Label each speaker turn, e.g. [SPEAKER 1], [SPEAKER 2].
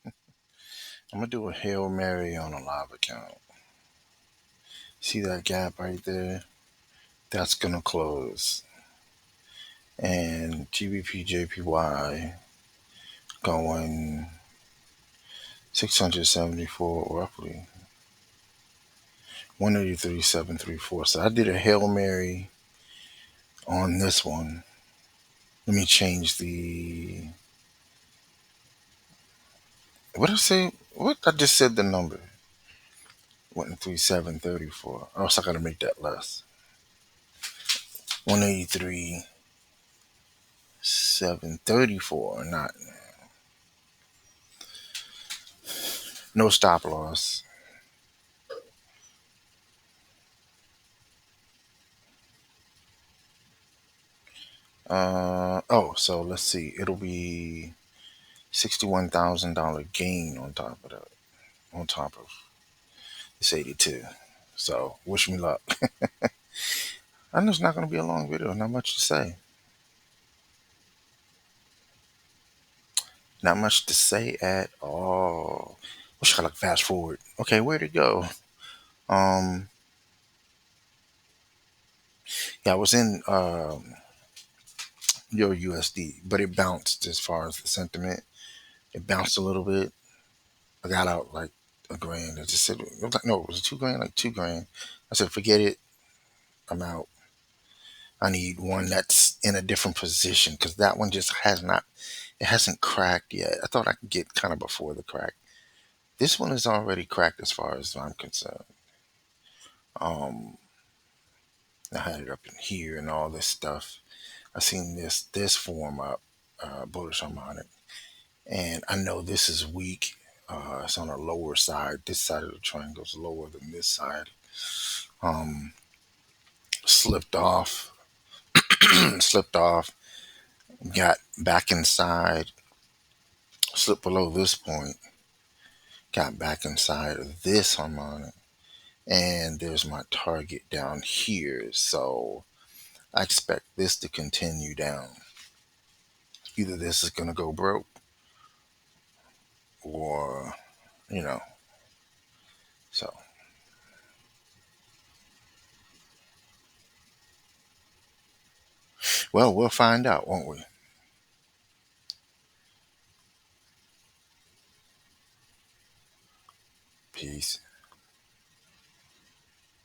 [SPEAKER 1] I'm gonna do a Hail Mary on a live account. See that gap right there? That's gonna close. And GBPJPY going 674 roughly 183.734. So I did a Hail Mary on this one. Let me change the what did I say? What I just said the number. 137.34. Oh, so I gotta make that less. 183.734. Not no stop loss. So let's see. It'll be $61,000 gain on top of that. On top of it's 82. So wish me luck. I know it's not gonna be a long video. Not much to say. Not much to say at all. Wish I could like fast forward. Okay, where'd it go? Um, yeah, I was in your USD, but it bounced as far as the sentiment. It bounced a little bit. I got out like a grand. I just said, it was like, no, it was 2 grand, like 2 grand. I said, forget it. I'm out. I need one that's in a different position because that one just has not, it hasn't cracked yet. I thought I could get kind of before the crack. This one is already cracked as far as I'm concerned. Um, I had it up in here and all this stuff. I seen this form up, bullish harmonic, and I know this is weak. It's on the lower side. This side of the triangle is lower than this side. Um, Slipped off, slipped off, got back inside, slipped below this point, got back inside of this harmonic, and there's my target down here. So I expect this to continue down. Either this is gonna go broke, or you know, so well, we'll find out, won't we? Peace.